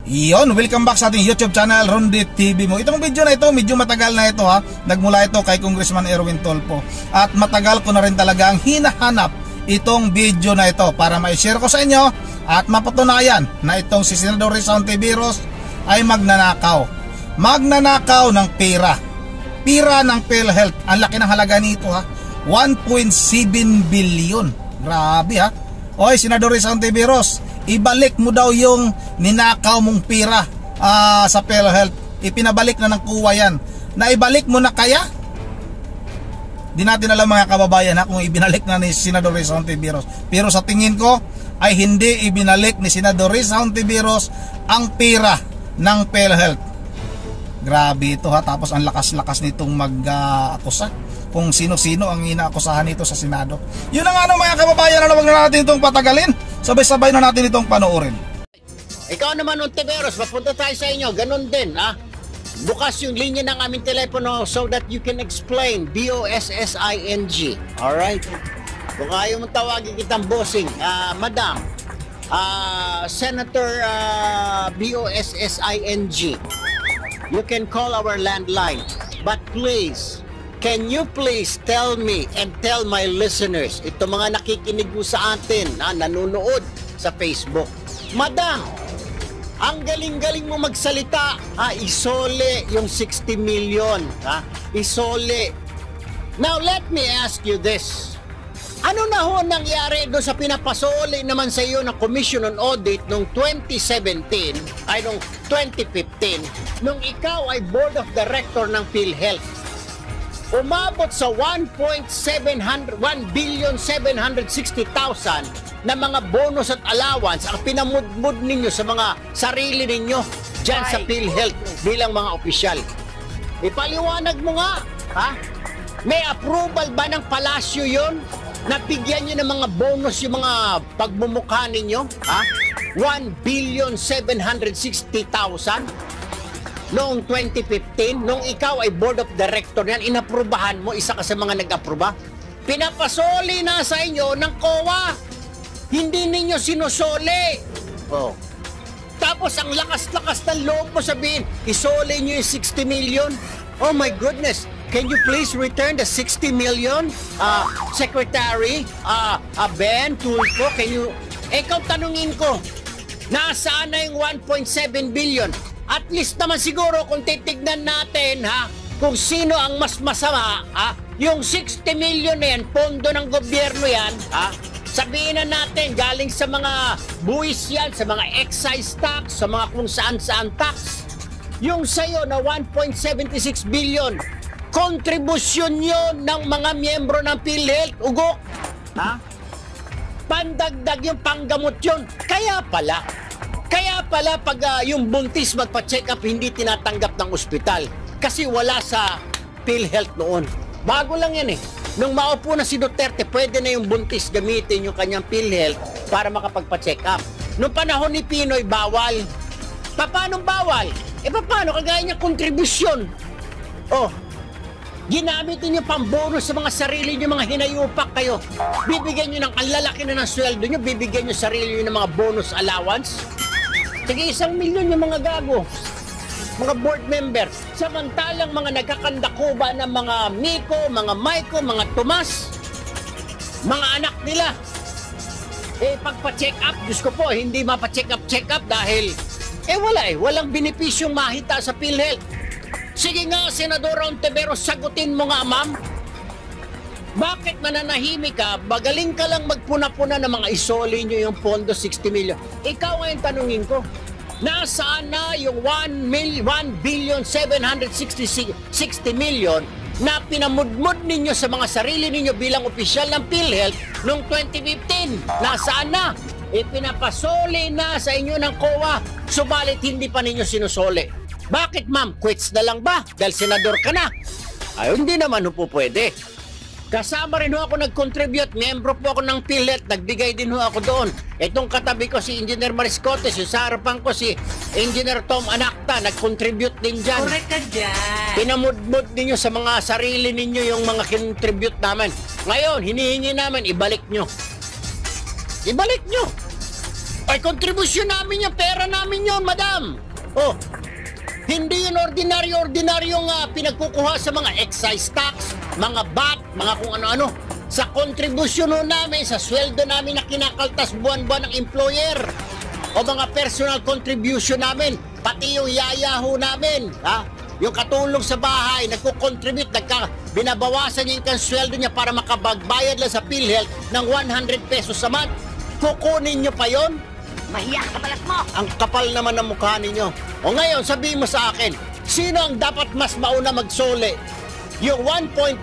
Iyon, welcome back sa ating YouTube channel, Rondit TV mo. Itong video na ito, medyo matagal na ito ha. Nagmula ito kay Congressman Erwin Tulfo. At matagal ko na rin talaga ang hinahanap itong video na ito para ma-share ko sa inyo at mapatunayan na itong si Senador Risa Hontiveros ay magnanakaw. Magnanakaw ng pera. Pera ng PhilHealth. Ang laki ng halaga nito ha. 1.7 billion. Grabe ha. Oy, Senador Risa Hontiveros, ibalik mo daw yung ninakaw mong pera sa PhilHealth. Ipinabalik na ng kuwa yan. Naibalik mo na kaya? Di natin alam mga kababayan ha, kung ibinalik na ni Senador Risa Hontiveros. Pero sa tingin ko ay hindi ibinalik ni Senador Risa Hontiveros ang pera ng PhilHealth. Grabe ito ha. Tapos ang lakas-lakas nitong mag-akusa kung sino-sino ang inaakusahan nito sa Senado. Yun ang ano mga kababayan, wag na natin itong patagalin. Sabay-sabay na natin itong panoorin. Ikaw naman, Hontiveros, mapunta tayo sa inyo. Ganon din, ha? Bukas yung linya ng aming telepono so that you can explain. BOSSING. Alright? Kung ayaw mong tawagin kitang bossing, Madam, Senator BOSSING, you can call our landline. But please, can you please tell me and tell my listeners, ito mga nakikinig mo sa atin, nanonood sa Facebook, Madam, ang galing-galing mo magsalita, isole yung 60 million, isole. Now let me ask you this. Ano na ho nangyari doon sa pinapasole naman sa iyo ng Commission on Audit noong 2017, noong 2015, nung ikaw ay Board of Director ng PhilHealth? Umabot sa 1.760,000 na mga bonus at allowance ang pinamudmud ninyo sa mga sarili ninyo dyan sa PhilHealth bilang mga opisyal. Ipaliwanag mo nga, ha? May approval ba ng palasyo yon? Nabigyan nyo ng mga bonus yung mga pagmumukha ninyo? Ha? 1,760,000 noong 2015, nung ikaw ay Board of Director yan, inaprubahan mo, isa ka sa mga nag-aproba. Pinapasoli na sa inyo ng COA. Hindi ninyo sinusoli. Oh. Tapos ang lakas-lakas ng loob mo sabihin, isoli nyo yung 60 million. Oh my goodness. Can you please return the 60 million? Secretary, Ben Tulfo, can you... Ikaw tanungin ko, nasaan na yung 1.7 billion? At least naman siguro kung titignan natin, kung sino ang mas masama, yung 60 million na yan, pondo ng gobyerno yan, sabihin na natin, galing sa mga buwis yan, sa mga excise tax, sa mga kung saan-saan tax. Yung sa'yo na 1.76 billion, kontribusyon yun ng mga miyembro ng PhilHealth, ugok. Pandagdag yung panggamot yun. Kaya pala pag yung buntis magpa-check up, hindi tinatanggap ng ospital. Kasi wala sa PhilHealth noon. Bago lang yan eh. Nung maupo na si Duterte, pwede na yung buntis gamitin yung kanyang PhilHealth para makapagpa-check up. Nung panahon ni Pinoy, bawal. Paano bawal? Paano? Kagaya niya kontribusyon. Oh, ginamit niyo pang bonus sa mga sarili niyo, mga hinayupak kayo. Bibigyan niyo ng ang lalaki na ng sweldo niyo, bibigyan niyo sarili niyo ng mga bonus allowance. Sige, 1 milyon yung mga gago, mga board member. Samantalang mga nagkakandakuba ng mga Miko, mga Maiko, mga Tomas, mga anak nila, pagpa-check up, Diyos ko po, hindi mapa-check up dahil, walang benepisyong mahita sa PhilHealth. Sige nga, Senador Hontiveros, sagutin mo nga, ma'am. Bakit mananahimik ka? Magaling ka lang magpuna-puna ng mga isoli nyo yung pondo 60 million. Ikaw ngayon tanungin ko, nasaan na yung 1,760 million na pinamudmud ninyo sa mga sarili ninyo bilang opisyal ng PhilHealth noong 2015? Nasaan na? Pinapasoli na sa inyo ng COA, subalit hindi pa ninyo sinusoli. Bakit, ma'am? Quits na lang ba? Dahil senador ka na? Ay, hindi naman po pwede. Kasama rin ho ako nag-contribute, miyembro po ako ng PhilHealth, nagbigay din ho ako doon. Itong katabi ko si Engineer Mariscotes, yung sa harapan ko si Engineer Tom Anacta, nag-contribute din dyan. Correct ka dyan. Pinamudmud ninyo sa mga sarili ninyo yung mga contribute namin. Ngayon, hinihingi namin, ibalik nyo. Ibalik nyo. Ay, kontribusyon namin yung pera namin yon, madam. Oh, hindi yun ordinaryong pinagkukuha sa mga excise tax, mga VAT, mga kung ano-ano. Sa kontribusyon ho namin, sa sweldo namin na kinakaltas buwan-buwan ng employer. O mga personal contribution namin, pati yung yayaho namin, ha? Yung katulong sa bahay, nagko-contribute, binabawasan niya yung sweldo niya para makabagbayad lang sa PhilHealth ng 100 pesos a month. Kukunin niyo pa yon? Mahiya ka balat mo! Ang kapal naman ng mukha ninyo. O ngayon, sabihin mo sa akin, sino ang dapat mas mauna magsole? Yung 1.1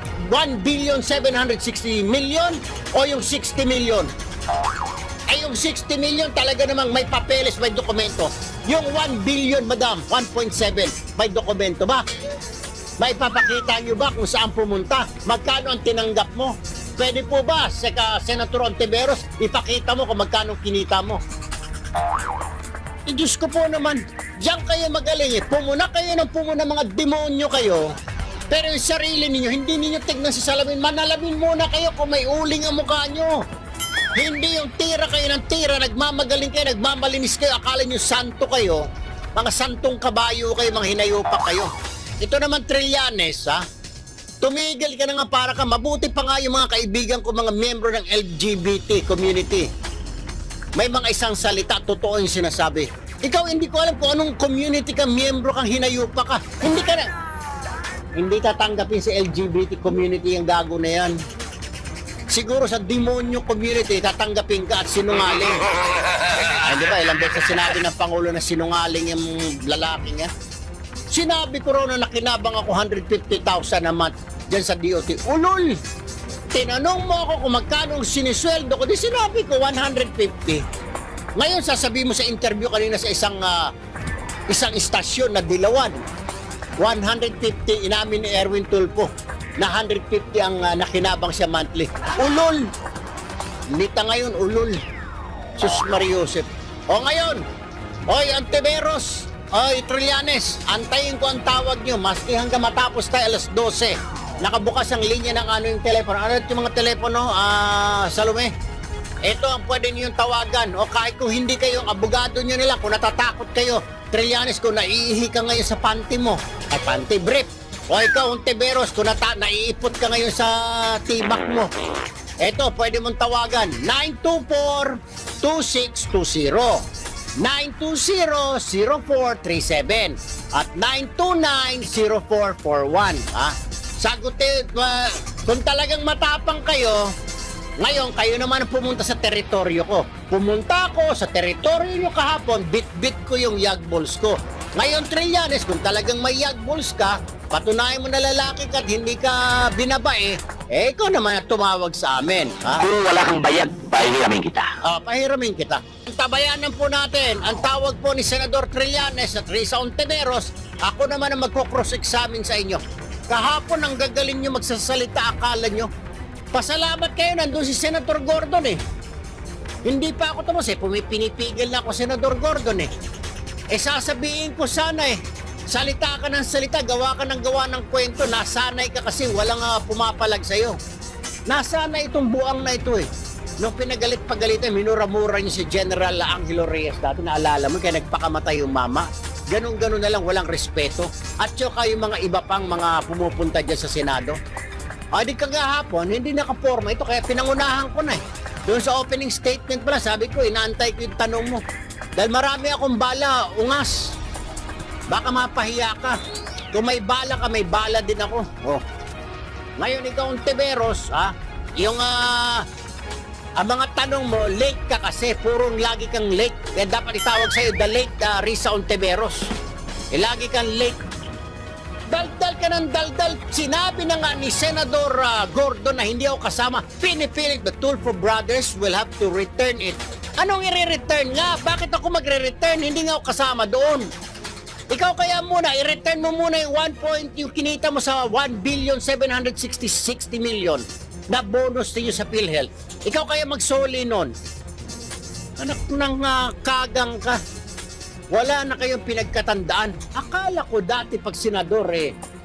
billion 760 million o yung 60 million? Ay, yung 60 million talaga namang may papeles, may dokumento. Yung 1 billion, madam, 1.7, may dokumento ba? May papakita nyo ba kung saan pumunta? Magkano ang tinanggap mo? Pwede po ba, Senator Ontiveros, ipakita mo kung magkano kinita mo? Diyos ko po naman, diyan kayo magaling eh. Pumuna kayo ng pumuna, mga demonyo kayo. Pero yung sarili ninyo, hindi ninyo tignan sa salamin. Manalamin muna kayo kung may uling ang mukha nyo. Hindi yung tira kayo ng tira, nagmamagaling kayo, nagmamalinis kayo, akala nyo santo kayo. Mga santong kabayo kayo, mga hinayupak kayo. Ito naman Trillanes, ha? Tumigil ka na nga para ka. Mabuti pa nga yung mga kaibigan ko, mga membro ng LGBT community. May mga isang salita, totoo yung sinasabi. Ikaw, hindi ko alam kung anong community ka, membro kang hinayupak ka. Hindi tatanggapin sa LGBT community yung gago na yan. Siguro sa demonyo community, tatanggapin ka at sinungaling. Ay, di ba, ilang beses sinabi ng Pangulo na sinungaling yung lalaking yan? Sinabi ko raw na nakinabang ako 150,000 a month dyan sa DOT. Ulol! Tinanong mo ako kung magkano ang sinisweldo ko, di sinabi ko 150. Ngayon, sasabihin mo sa interview kanina sa isang istasyon na Dilawan, 150, inamin ni Erwin Tulfo na 150 ang nakinabang siya monthly. Ulol! Nita ngayon, ulol. Sus Mariosep. O ngayon, oy, Ontiveros, oy, Trillanes, antayin ko ang tawag nyo, maski hanggang matapos tayo alas 12. Nakabukas ang linya ng yung telepono. Ano yung mga telepono, Salome? Ito ang pwede niyong tawagan. O kahit kung hindi kayo ang abogado nyo nila, kung natatakot kayo, Trillanes, kung naiihi ka ngayon sa panty mo, ay panty brief. O ikaw, Ontiveros, kung naiipot ka ngayon sa tibak mo, ito, pwede mong tawagan, 924-2620, 920-0437, at 929-0441. Sagutin, kung talagang matapang kayo, ngayon, kayo naman ang pumunta sa teritoryo ko. Pumunta ako sa teritoryo nyo kahapon, bit-bit ko yung yagballs ko. Ngayon, Trillanes, kung talagang may yagballs ka, patunayan mo na lalaki ka at hindi ka binabae, ikaw naman ang tumawag sa amin. Kung wala kang bayad, pahiramin kita. Pahiramin kita. Tabayanan po natin, ang tawag po ni Senador Trillanes at Risa Ontiveros, ako naman ang magko-cross-examine sa inyo. Kahapon ang gagaling nyo magsasalita, akala nyo. Pasalamat kayo, nandun si Senator Gordon eh. Hindi pa ako tapos pinipigil na ako Senador Gordon eh. Sasabihin ko sana salita ka ng salita, gawa ka ng kwento, nasanay ka kasi walang pumapalag sa'yo. Nasanay itong buang na ito eh. Nung pinagalit-pagalitan, minura-mura niyo si General Angelo Reyes dati, naalala mo, kaya nagpakamatay yung mama. Ganon-ganon na lang, walang respeto. At saka yung mga iba pang mga pumupunta dyan sa Senado. Di kagahapon, hindi nakaporma ito, kaya pinangunahan ko na eh. Doon sa opening statement pala, sabi ko, inaantay ko yung tanong mo. Dahil marami akong bala, ungas. Baka mapahiya ka. Kung may bala ka, may bala din ako. Ngayon, ikaw, Ontiveros, yung ang mga tanong mo, late ka kasi, purong lagi kang late. Kaya dapat itawag sa'yo, the late Risa Ontiveros. Lagi kang late. Daldal ka ng daldal. Sinabi na nga ni Senador Gordon na hindi ako kasama. Pinipilit, the Tulfo brothers will have to return it. Anong i-return nga? Bakit ako magre-return? Hindi nga ako kasama doon. Ikaw kaya muna, i-return mo muna yung 1 point, yung kinita mo sa 1,760 million na bonus niyo sa PhilHealth. Ikaw kaya magsoli nun. Anak ng kagang ka. Wala na kayong pinagkatandaan. Akala ko dati pag senador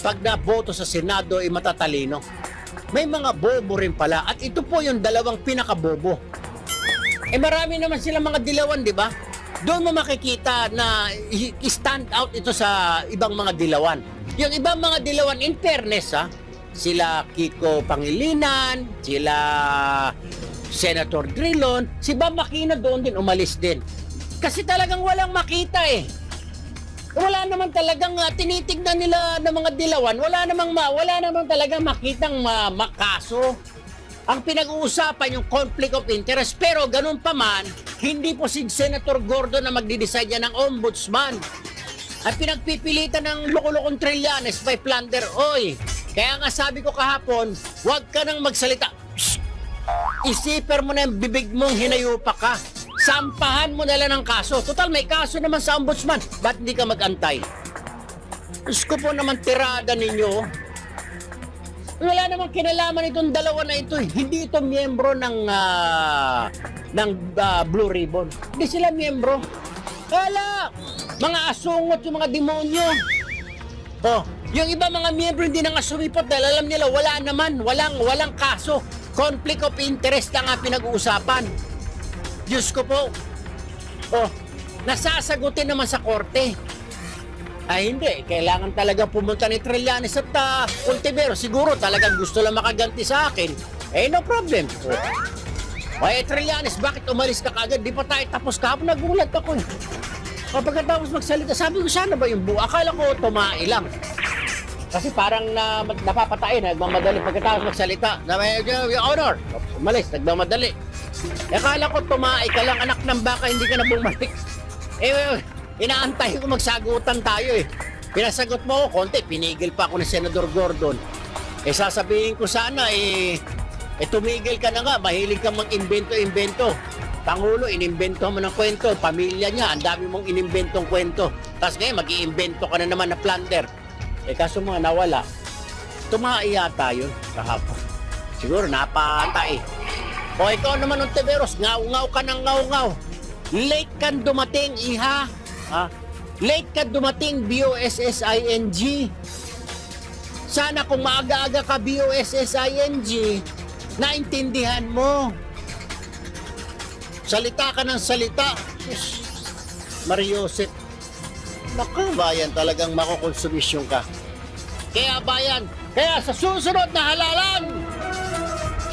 pag naboto sa Senado matatalino. May mga bobo rin pala. At ito po yung dalawang pinakabobo. Eh marami naman silang mga dilawan, di ba? Doon mo makikita na stand out ito sa ibang mga dilawan. Yung ibang mga dilawan, in fairness, sila Kiko Pangilinan, sila Senator Drilon, si Bam Aquino doon din, umalis din. Kasi talagang walang makita eh. Wala naman talagang tinitignan nila ng mga dilawan, wala namang talagang makitang makaso. Ang pinag-uusapan yung conflict of interest, pero ganun pa man, hindi po si Senator Gordon na magdi-decide yan ng ombudsman. Ang pinagpipilitan ng Locolocong Trillanes by Plunder, oy, kaya nga sabi ko kahapon, huwag ka nang magsalita. Shh! Isiper mo na yung bibig mong hinayupa ka. Sampahan mo na lang ng kaso. Total, may kaso naman sa ombudsman. Ba't hindi ka mag-antay? Diyos ko po naman tirada ninyo. Wala namang kinalaman itong dalawa na ito. Hindi ito miyembro ng Blue Ribbon. Hindi sila miyembro. Kala, mga asungot yung mga demonyo. Oh, yung iba mga miyembro hindi nang sumipot dahil alam nila wala naman, walang kaso. Conflict of interest lang ang pinag-uusapan. Diyos ko po. Oh, nasasagutin naman sa korte. Ay hindi, kailangan talaga pumunta ni Trillanes at Ontiveros. Siguro talagang gusto lang makaganti sa akin. Eh no problem. Ay Trillanes, bakit umalis ka kagad? Di pa tayo tapos kahapon, nagulat ako eh. Pagkatapos magsalita, sabi ko sana ba yung buo? Akala ko tumai lang. Kasi parang napapatay, nagmamadali pagkatapos magsalita. Your Honor, umalis, nagmamadali. Akala ko tumai ka lang, anak ng baka, hindi ka na bumalik. Inaantay ko magsagutan tayo eh. Pinasagot mo ako konti, pinigil pa ako ni Senador Gordon. Sasabihin ko sana tumigil ka na nga, mahilig kang mag-imbento-imbento. Pangulo, inimbento mo ng kwento, pamilya niya, ang dami mong inimbentong kwento. Tapos ngayon, mag-iimbento ka na naman na plunder. Kaso mga nawala. Tumai yata yun kahapon. Siguro napatay. O ikaw naman, Ontiveros, ngaw-ngaw ka ng ngaw-ngaw. Late kang dumating, iha. Late ka dumating, BOSSING. Sana kung maaga-aga ka BOSSING, naintindihan mo. Salita ka ng salita. Mariosep. Naku, bayan, talagang makukonsumisyon ka. Kaya bayan, kaya sa susunod na halalan,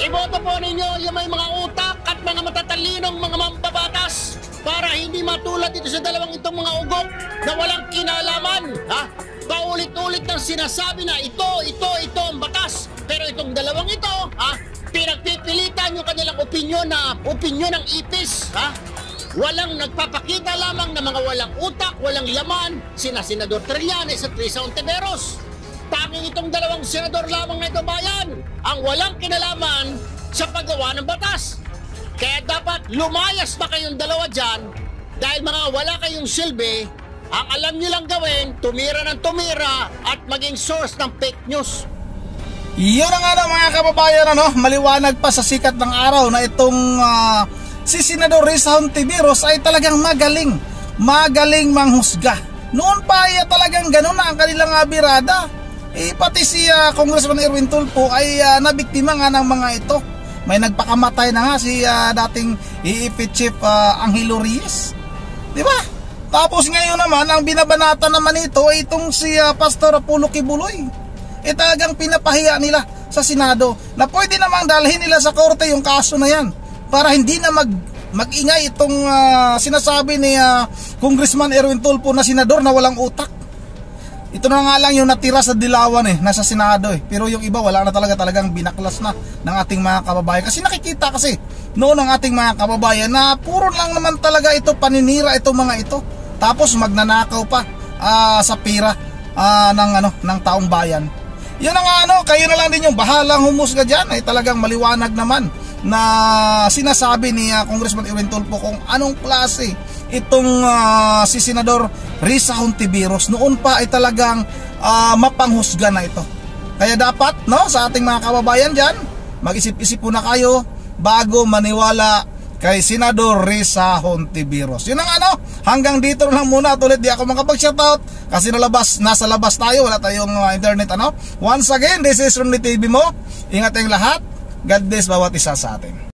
iboto po ninyo yung may mga utak at mga matatalinong mga mambabatas para hindi matulad ito sa dalawang itong mga ugok na walang kinalaman. Paulit-ulit ng sinasabi na ito ang batas. Pero itong dalawang ito, pinagpipilitan yung kanilang opinyon na opinyon ng ipis. Walang nagpapakita lamang na mga walang utak, walang laman, sina Senador Trillanes at Risa Ontiveros. Tanging itong dalawang senador lamang na ito bayan ang walang kinalaman sa paggawa ng batas. Kaya dapat lumayas pa kayong dalawa dyan dahil mga wala kayong silbi, ang alam nyo lang gawin, tumira ng tumira at maging source ng fake news. Yun ang mga kababayan, maliwanag pa sa sikat ng araw na itong si Senador Risa Ontiveros ay talagang magaling manghusga. Noon pa ay talagang ganun na ang kanilang birada. Pati si Congressman Erwin Tulfo ay nabiktima nga ng mga ito. May nagpakamatay na nga si dating EEP Chief Angelo Reyes. Di ba? Tapos ngayon naman, ang binabanata naman ito ay itong si Pastor Apollo Kibuloy. Talagang pinapahiya nila sa Senado na pwede namang dalhin nila sa korte yung kaso na yan para hindi na mag-ingay itong sinasabi ni Congressman Erwin Tulfo na senador na walang utak. Ito na nga lang yung natira sa dilawan nasa Senado pero yung iba wala na talagang binaklas na ng ating mga kababayan. Kasi nakikita kasi noon ng ating mga kababayan na puro lang naman talaga ito paninira itong mga ito. Tapos magnanakaw pa sa pira ng taong bayan. Yun ang kayo na lang din yung bahalang humusga dyan. Talagang maliwanag naman na sinasabi ni Congressman Erwin Tulfo kung anong klase itong si Senador Risa Ontiveros. Noon pa ay talagang mapanghusga na ito. Kaya dapat sa ating mga kababayan dyan, mag-isip-isip po na kayo bago maniwala kay Senador Risa Ontiveros. Yun ang hanggang dito lang muna. Tulit di ako makapag-shoutout kasi nasa labas tayo, wala tayong internet. Once again, this is Ronde TV mo. Ingat tayong lahat. God bless bawat isa sa atin.